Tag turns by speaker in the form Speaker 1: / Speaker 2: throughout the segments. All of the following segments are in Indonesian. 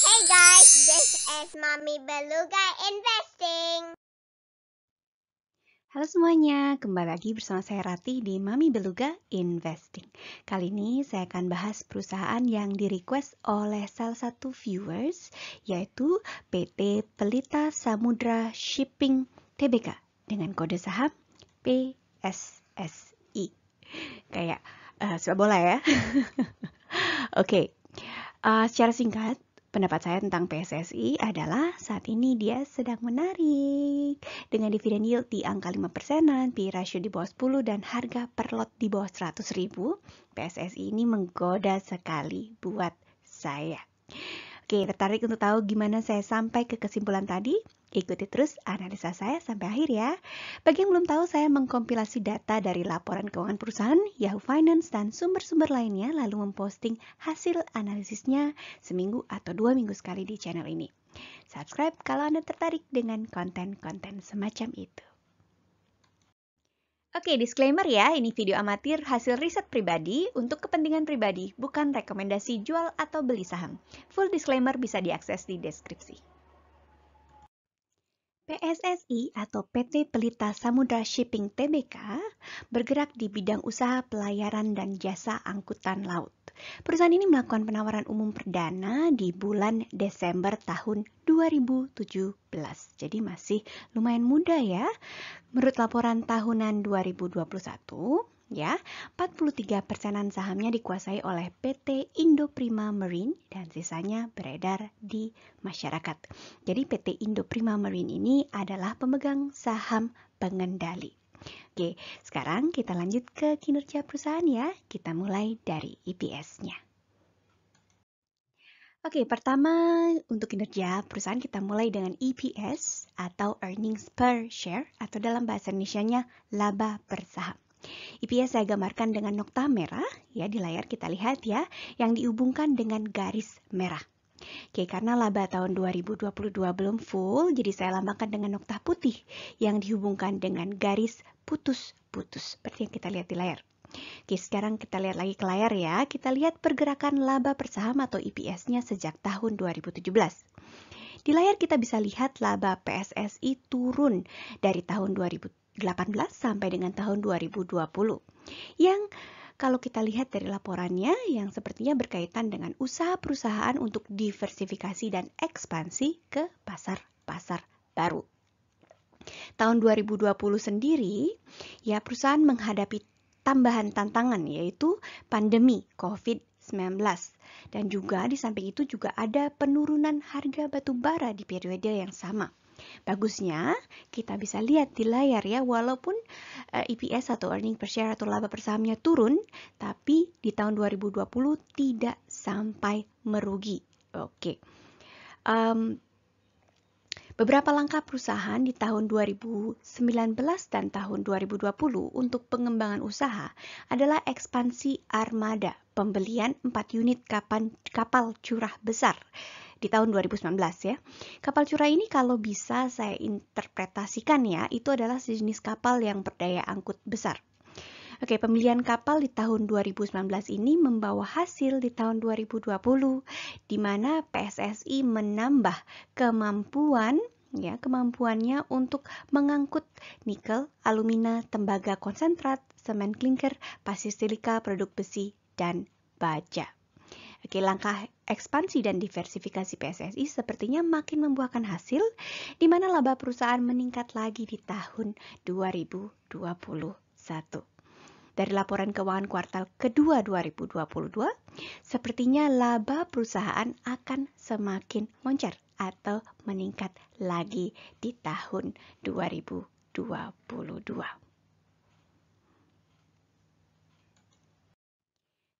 Speaker 1: Hey guys, this is Mommy Beluga Investing.
Speaker 2: Halo semuanya, kembali lagi bersama saya Rati di Mami Beluga Investing. Kali ini saya akan bahas perusahaan yang di-request oleh salah satu viewers, yaitu PT Pelita Samudra Shipping Tbk dengan kode saham PSSI. Kayak sepak bola ya. Oke, secara singkat, pendapat saya tentang PSSI adalah saat ini dia sedang menarik dengan dividen yield di angka 5%, PE ratio di bawah 10 dan harga per lot di bawah 100.000. PSSI ini menggoda sekali buat saya. Oke, tertarik untuk tahu gimana saya sampai ke kesimpulan tadi? Ikuti terus analisa saya sampai akhir ya. Bagi yang belum tahu, saya mengkompilasi data dari laporan keuangan perusahaan, Yahoo Finance, dan sumber-sumber lainnya, lalu memposting hasil analisisnya seminggu atau 2 minggu sekali di channel ini. Subscribe kalau Anda tertarik dengan konten-konten semacam itu. Oke, disclaimer ya, ini video amatir hasil riset pribadi untuk kepentingan pribadi, bukan rekomendasi jual atau beli saham. Full disclaimer bisa diakses di deskripsi. PSSI atau PT Pelita Samudra Shipping Tbk bergerak di bidang usaha pelayaran dan jasa angkutan laut. Perusahaan ini melakukan penawaran umum perdana di bulan Desember tahun 2017. Jadi masih lumayan muda ya. Menurut laporan tahunan 2021, ya, 43%-an sahamnya dikuasai oleh PT Indo Prima Marine dan sisanya beredar di masyarakat. Jadi PT Indo Prima Marine ini adalah pemegang saham pengendali. Oke, sekarang kita lanjut ke kinerja perusahaan ya. Kita mulai dari EPS-nya. Oke, pertama untuk kinerja perusahaan kita mulai dengan EPS atau Earnings Per Share atau dalam bahasa Indonesianya laba per saham. EPS saya gambarkan dengan nokta merah, ya di layar kita lihat ya, yang dihubungkan dengan garis merah. Oke, karena laba tahun 2022 belum full, jadi saya lambangkan dengan nokta putih yang dihubungkan dengan garis putus-putus, seperti yang kita lihat di layar. Oke, sekarang kita lihat lagi ke layar ya. Kita lihat pergerakan laba per saham atau EPS-nya sejak tahun 2017. Di layar kita bisa lihat laba PSSI turun dari tahun 2018 sampai dengan tahun 2020. Yang kalau kita lihat dari laporannya yang sepertinya berkaitan dengan usaha perusahaan untuk diversifikasi dan ekspansi ke pasar-pasar baru. Tahun 2020 sendiri, ya perusahaan menghadapi tambahan tantangan yaitu pandemi COVID-19. Dan juga di samping itu juga ada penurunan harga batu bara di periode yang sama. Bagusnya kita bisa lihat di layar ya, walaupun EPS atau earning per share atau laba per sahamnya turun, tapi di tahun 2020 tidak sampai merugi. Oke. Beberapa langkah perusahaan di tahun 2019 dan tahun 2020 untuk pengembangan usaha adalah ekspansi armada, pembelian 4 unit kapal curah besar di tahun 2019 ya. Kapal curah ini kalau bisa saya interpretasikan ya, itu adalah sejenis kapal yang berdaya angkut besar. Oke, pembelian kapal di tahun 2019 ini membawa hasil di tahun 2020, di mana PSSI menambah kemampuannya untuk mengangkut nikel, alumina, tembaga konsentrat, semen klinker, pasir silika, produk besi, dan baja. Oke, langkah ekspansi dan diversifikasi PSSI sepertinya makin membuahkan hasil, di mana laba perusahaan meningkat lagi di tahun 2021. Dari laporan keuangan kuartal kedua 2022, sepertinya laba perusahaan akan semakin moncer atau meningkat lagi di tahun 2022.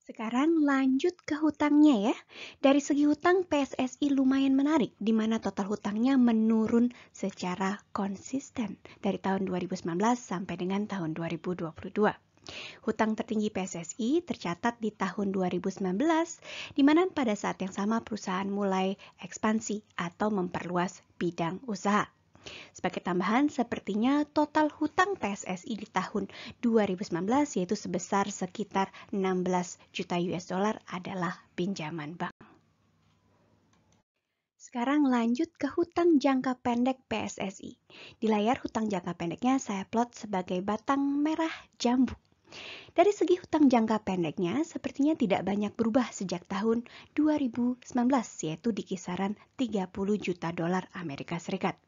Speaker 2: Sekarang lanjut ke hutangnya ya. Dari segi hutang PSSI lumayan menarik, di mana total hutangnya menurun secara konsisten dari tahun 2019 sampai dengan tahun 2022. Hutang tertinggi PSSI tercatat di tahun 2019, di mana pada saat yang sama perusahaan mulai ekspansi atau memperluas bidang usaha. Sebagai tambahan, sepertinya total hutang PSSI di tahun 2019 yaitu sebesar sekitar 16 juta US dollar adalah pinjaman bank. Sekarang lanjut ke hutang jangka pendek PSSI. Di layar hutang jangka pendeknya saya plot sebagai batang merah jambu. Dari segi hutang jangka pendeknya, sepertinya tidak banyak berubah sejak tahun 2019, yaitu di kisaran 30 juta dolar Amerika Serikat.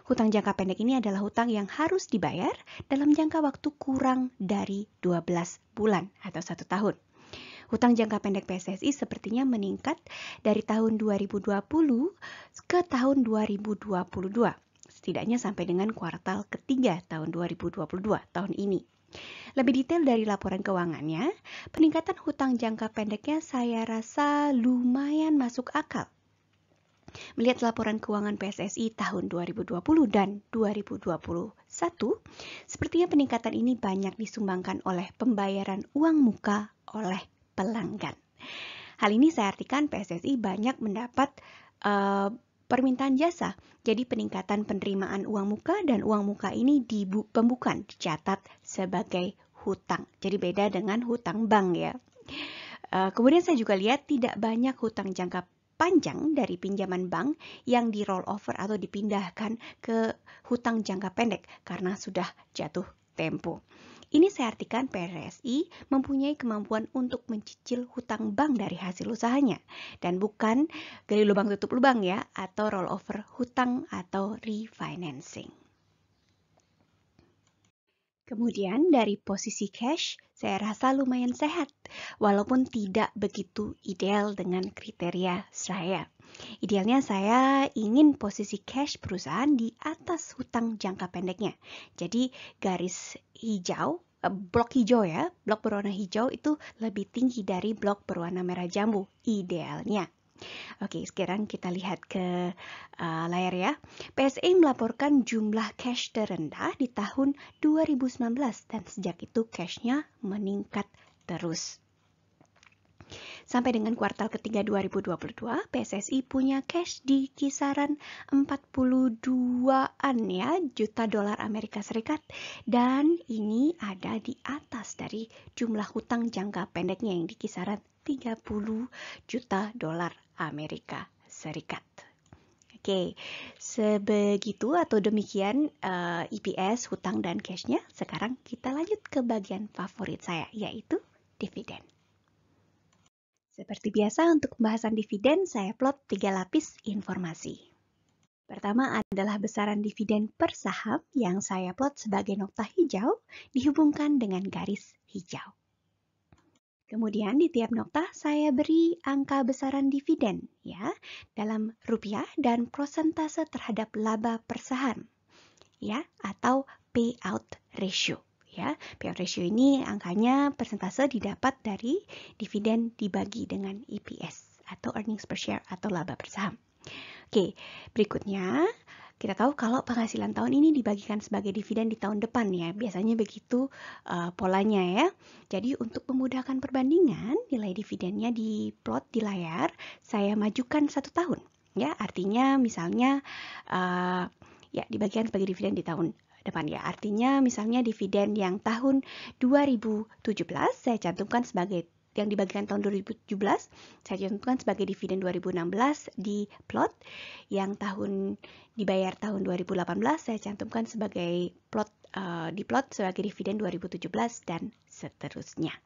Speaker 2: Hutang jangka pendek ini adalah hutang yang harus dibayar dalam jangka waktu kurang dari 12 bulan atau 1 tahun. Hutang jangka pendek PSSI sepertinya meningkat dari tahun 2020 ke tahun 2022, setidaknya sampai dengan kuartal ketiga tahun 2022, tahun ini. Lebih detail dari laporan keuangannya, peningkatan hutang jangka pendeknya saya rasa lumayan masuk akal. Melihat laporan keuangan PSSI tahun 2020 dan 2021, sepertinya peningkatan ini banyak disumbangkan oleh pembayaran uang muka oleh pelanggan. Hal ini saya artikan PSSI banyak mendapat permintaan jasa. Jadi peningkatan penerimaan uang muka dan uang muka ini pembukuan dicatat sebagai hutang. Jadi beda dengan hutang bank ya. Kemudian saya juga lihat tidak banyak hutang jangka panjang dari pinjaman bank yang di roll over atau dipindahkan ke hutang jangka pendek karena sudah jatuh tempo. Ini saya artikan PSSI mempunyai kemampuan untuk mencicil hutang bank dari hasil usahanya dan bukan gali lubang tutup lubang ya, atau roll over hutang atau refinancing. Kemudian dari posisi cash, saya rasa lumayan sehat, walaupun tidak begitu ideal dengan kriteria saya. Idealnya saya ingin posisi cash perusahaan di atas hutang jangka pendeknya. Jadi garis hijau, blok hijau ya, blok berwarna hijau itu lebih tinggi dari blok berwarna merah jambu, idealnya. Oke, sekarang kita lihat ke layar ya. PSI melaporkan jumlah cash terendah di tahun 2019 dan sejak itu cashnya meningkat terus. Sampai dengan kuartal ketiga 2022, PSSI punya cash di kisaran 42-an ya, juta dolar Amerika Serikat. Dan ini ada di atas dari jumlah hutang jangka pendeknya yang di kisaran 30 juta dolar Amerika Serikat. Oke, sebegitu atau demikian EPS, hutang dan cashnya. Sekarang kita lanjut ke bagian favorit saya, yaitu dividen. Seperti biasa untuk pembahasan dividen, saya plot 3 lapis informasi. Pertama adalah besaran dividen per saham yang saya plot sebagai nokta hijau dihubungkan dengan garis hijau. Kemudian di tiap nokta saya beri angka besaran dividen ya dalam rupiah dan prosentase terhadap laba per saham ya atau payout ratio. Ya, payout ratio ini angkanya persentase didapat dari dividen dibagi dengan EPS atau earnings per share atau laba per saham. Oke, berikutnya kita tahu kalau penghasilan tahun ini dibagikan sebagai dividen di tahun depan ya. Biasanya begitu polanya ya. Jadi untuk memudahkan perbandingan, nilai dividennya diplot di layar, saya majukan 1 tahun. Ya, artinya misalnya ya dibagikan sebagai dividen di tahun depan ya. Artinya misalnya dividen yang tahun 2017 saya cantumkan sebagai yang dibagikan tahun 2017 saya cantumkan sebagai dividen 2016 di plot, yang tahun dibayar tahun 2018 saya cantumkan sebagai plot di plot sebagai dividen 2017 dan seterusnya.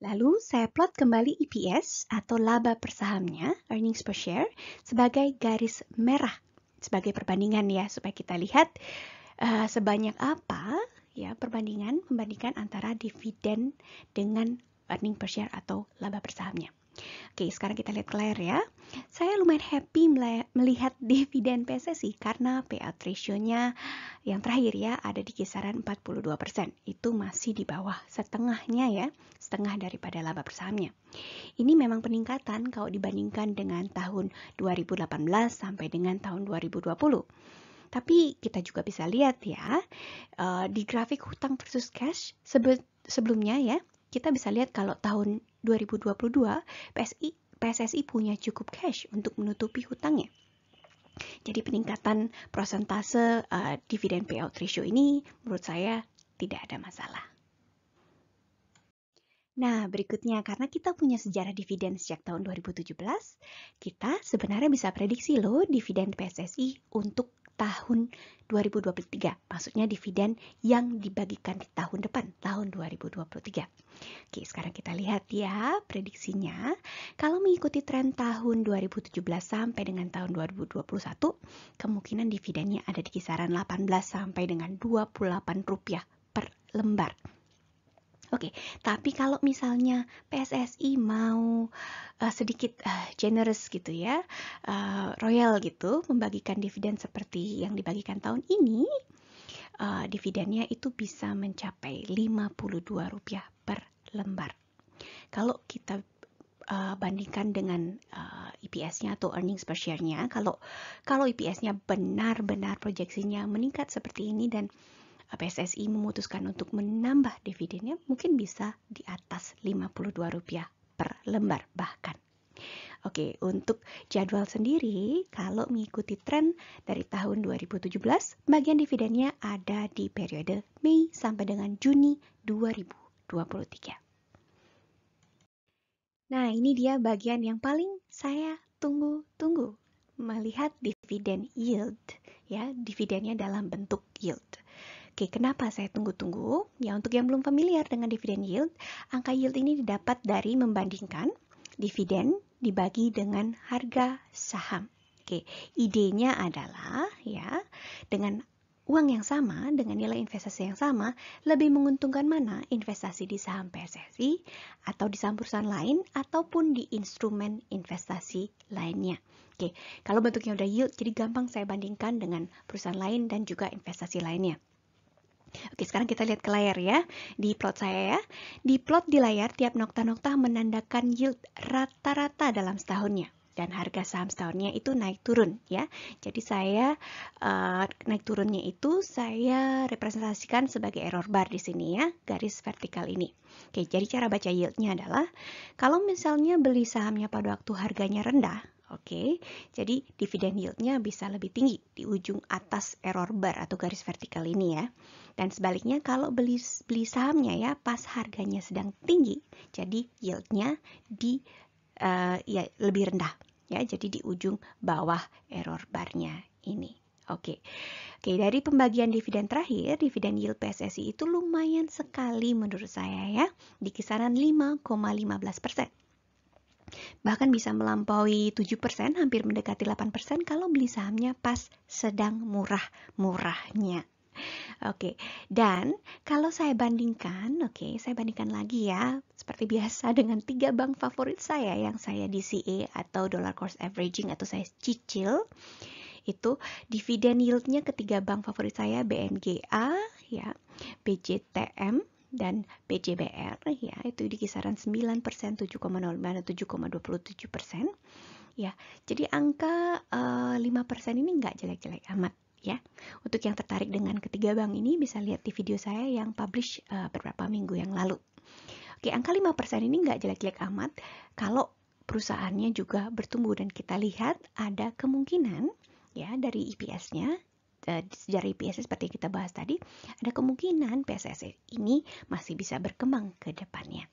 Speaker 2: Lalu saya plot kembali EPS atau laba per sahamnya, earnings per share, sebagai garis merah sebagai perbandingan ya, supaya kita lihat sebanyak apa ya membandingkan antara dividen dengan earning per share atau laba per sahamnya. Oke, sekarang kita lihat ke layar ya. Saya lumayan happy melihat dividen PSSI karena payout ratio-nya yang terakhir ya ada di kisaran 42%. Itu masih di bawah setengahnya ya, setengah daripada laba per sahamnya. Ini memang peningkatan kalau dibandingkan dengan tahun 2018 sampai dengan tahun 2020. Tapi kita juga bisa lihat ya, di grafik hutang versus cash sebelumnya ya, kita bisa lihat kalau tahun 2022 PSSI punya cukup cash untuk menutupi hutangnya. Jadi peningkatan prosentase dividen payout ratio ini menurut saya tidak ada masalah. Nah, berikutnya karena kita punya sejarah dividen sejak tahun 2017, kita sebenarnya bisa prediksi loh dividen PSSI untuk tahun 2023. Maksudnya dividen yang dibagikan di tahun depan, tahun 2023. Oke, sekarang kita lihat ya prediksinya. Kalau mengikuti tren tahun 2017 sampai dengan tahun 2021, kemungkinan dividennya ada di kisaran 18 sampai dengan 28 rupiah per lembar. Oke, tapi kalau misalnya PSSI mau sedikit generous gitu ya, royal gitu, membagikan dividen seperti yang dibagikan tahun ini, dividennya itu bisa mencapai Rp52 per lembar. Kalau kita bandingkan dengan EPS-nya atau earnings per share-nya, kalau EPS-nya benar-benar proyeksinya meningkat seperti ini dan PSSI memutuskan untuk menambah dividennya, mungkin bisa di atas Rp52 per lembar bahkan. Oke, untuk jadwal sendiri, kalau mengikuti tren dari tahun 2017, bagian dividennya ada di periode Mei sampai dengan Juni 2023. Nah, ini dia bagian yang paling saya tunggu-tunggu, melihat dividen yield, ya, dividennya dalam bentuk yield. Oke, kenapa saya tunggu-tunggu? Ya, untuk yang belum familiar dengan dividen yield, angka yield ini didapat dari membandingkan dividen dibagi dengan harga saham. Oke, idenya adalah ya, dengan uang yang sama, dengan nilai investasi yang sama, lebih menguntungkan mana investasi di saham PSSI atau di saham perusahaan lain ataupun di instrumen investasi lainnya. Oke, kalau bentuknya udah yield, jadi gampang saya bandingkan dengan perusahaan lain dan juga investasi lainnya. Oke, sekarang kita lihat ke layar ya. Di plot saya ya. Di plot di layar, tiap nokta-nokta menandakan yield rata-rata dalam setahunnya. Dan harga saham setahunnya itu naik turun ya. Jadi saya naik turunnya itu saya representasikan sebagai error bar di sini ya. Garis vertikal ini. Oke, jadi cara baca yieldnya adalah kalau misalnya beli sahamnya pada waktu harganya rendah, oke, jadi dividen yieldnya bisa lebih tinggi di ujung atas error bar atau garis vertikal ini ya. Dan sebaliknya kalau beli sahamnya ya pas harganya sedang tinggi, jadi yieldnya ya lebih rendah ya. Jadi di ujung bawah error barnya ini. Oke, dari pembagian dividen terakhir, dividen yield PSSI itu lumayan sekali menurut saya ya, di kisaran 5,15%. Bahkan bisa melampaui 7%, hampir mendekati 8% kalau beli sahamnya pas sedang murah-murahnya. Oke, dan kalau saya bandingkan, saya bandingkan lagi ya, seperti biasa dengan 3 bank favorit saya yang saya DCA atau dollar cost averaging atau saya cicil, itu dividen yieldnya ketiga bank favorit saya BNGA, ya, BJTM, dan BJBR, ya, itu di kisaran 9%, 7,05, dan 7,27%. Ya, jadi angka 5% ini nggak jelek-jelek amat. Ya, untuk yang tertarik dengan ketiga bank ini bisa lihat di video saya yang publish beberapa minggu yang lalu. Oke, angka 5% ini nggak jelek-jelek amat kalau perusahaannya juga bertumbuh dan kita lihat ada kemungkinan ya dari EPS-nya, sejarah EPS seperti yang kita bahas tadi, ada kemungkinan PSSI ini masih bisa berkembang ke depannya.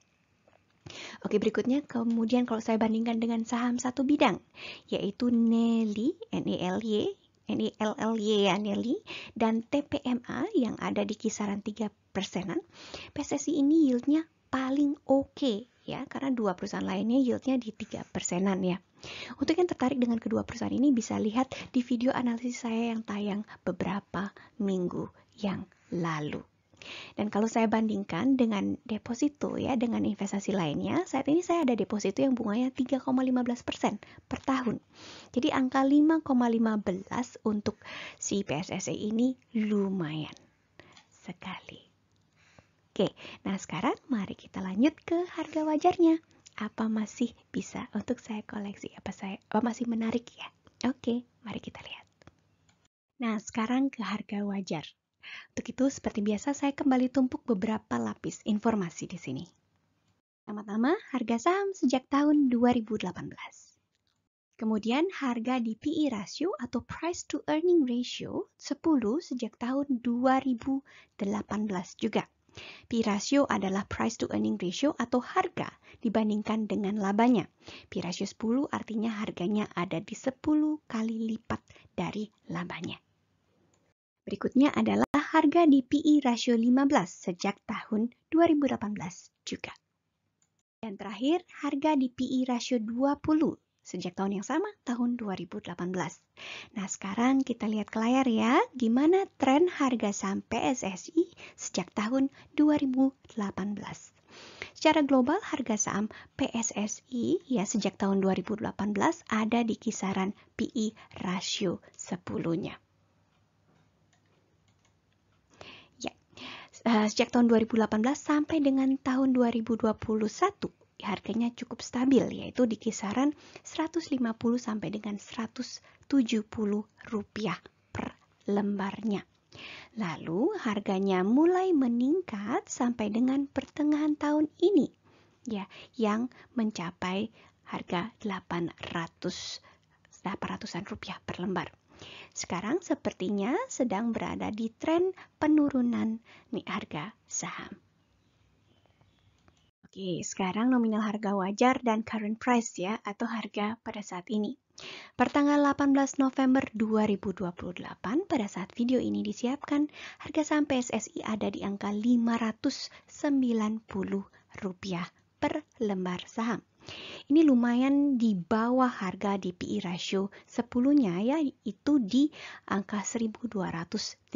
Speaker 2: Oke, berikutnya kemudian kalau saya bandingkan dengan saham satu bidang, yaitu Nelly, NELY, ya, Nelly, dan TPMA yang ada di kisaran 3%-an, PSSI ini yieldnya paling oke ya, karena dua perusahaan lainnya yieldnya di 3%-an ya. Untuk yang tertarik dengan kedua perusahaan ini bisa lihat di video analisis saya yang tayang beberapa minggu yang lalu. Dan kalau saya bandingkan dengan deposito ya, dengan investasi lainnya, saat ini saya ada deposito yang bunganya 3,15% per tahun. Jadi angka 5,15 untuk si PSSI ini lumayan sekali. Oke, nah sekarang mari kita lanjut ke harga wajarnya. Apa masih bisa untuk saya koleksi? Apa masih menarik ya? Oke, mari kita lihat. Nah, sekarang ke harga wajar. Untuk itu, seperti biasa, saya kembali tumpuk beberapa lapis informasi di sini. Pertama-tama, harga saham sejak tahun 2018. Kemudian, harga di PE ratio atau price to earning ratio 10 sejak tahun 2018 juga. P/E ratio adalah price to earning ratio atau harga dibandingkan dengan labanya. P/E ratio 10 artinya harganya ada di 10 kali lipat dari labanya. Berikutnya adalah harga di P/E ratio 15 sejak tahun 2018 juga. Dan terakhir, harga di P/E ratio 20 sejak tahun yang sama, tahun 2018. Nah, sekarang kita lihat ke layar ya, gimana tren harga saham PSSI sejak tahun 2018. Secara global, harga saham PSSI ya sejak tahun 2018 ada di kisaran P/E ratio 10-nya. Sejak tahun 2018 sampai dengan tahun 2021, harganya cukup stabil, yaitu di kisaran 150 sampai dengan 170 rupiah per lembarnya. Lalu harganya mulai meningkat sampai dengan pertengahan tahun ini, ya, yang mencapai harga 800-an rupiah per lembar. Sekarang sepertinya sedang berada di tren penurunan nih harga saham. Oke, sekarang nominal harga wajar dan current price ya, atau harga pada saat ini. Pertanggal 18 November 2028, pada saat video ini disiapkan, harga saham PSSI ada di angka Rp590 per lembar saham. Ini lumayan di bawah harga di P/E ratio 10-nya ya, itu di angka 1238.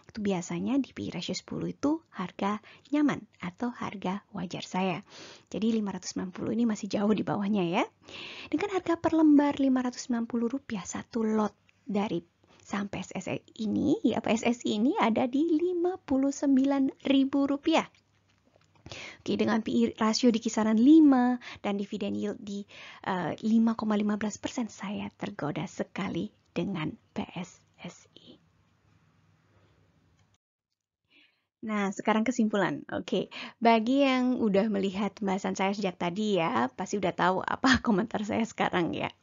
Speaker 2: Itu biasanya di P/E ratio 10 itu harga nyaman atau harga wajar saya. Jadi 590 ini masih jauh di bawahnya ya. Dengan harga per lembar Rp590 satu lot dari saham PSSI ini, ya PSSI ini ada di Rp59.000. Oke, dengan P/E rasio di kisaran 5 dan dividen yield di 5,15%, saya tergoda sekali dengan PSSI. Nah, sekarang kesimpulan. Oke, bagi yang udah melihat pembahasan saya sejak tadi ya, pasti udah tahu apa komentar saya sekarang ya.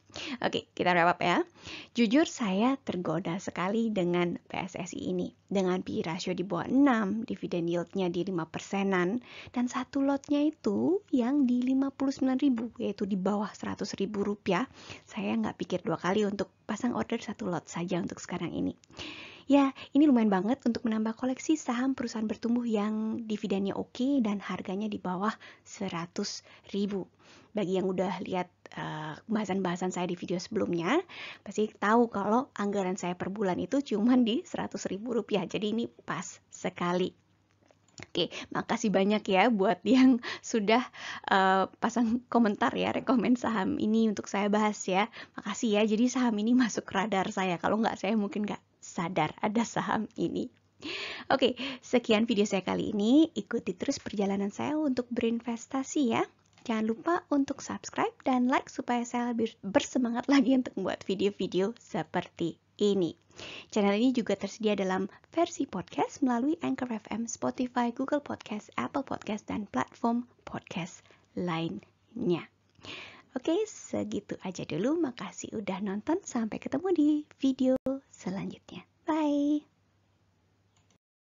Speaker 2: Oke, kita wrap up ya. Jujur saya tergoda sekali dengan PSSI ini. Dengan P/E ratio di bawah 6, dividen yieldnya di 5%-an, dan satu lotnya itu yang di 59.000, yaitu di bawah Rp100.000. Saya nggak pikir dua kali untuk pasang order satu lot saja untuk sekarang ini. Ya, ini lumayan banget untuk menambah koleksi saham perusahaan bertumbuh yang dividennya oke dan harganya di bawah 100.000. Bagi yang udah lihat bahasan-bahasan saya di video sebelumnya, pasti tahu kalau anggaran saya per bulan itu cuma di Rp100.000. Jadi ini pas sekali. Oke, makasih banyak ya buat yang sudah pasang komentar ya, rekomen saham ini untuk saya bahas ya. Makasih ya, jadi saham ini masuk radar saya. Kalau nggak, saya mungkin nggak sadar ada saham ini. Oke, sekian video saya kali ini. Ikuti terus perjalanan saya untuk berinvestasi ya. Jangan lupa untuk subscribe dan like supaya saya lebih bersemangat lagi untuk membuat video-video seperti ini. Channel ini juga tersedia dalam versi podcast melalui Anchor FM, Spotify, Google Podcast, Apple Podcast, dan platform podcast lainnya. Oke, segitu aja dulu. Makasih udah nonton. Sampai ketemu di video selanjutnya. Bye!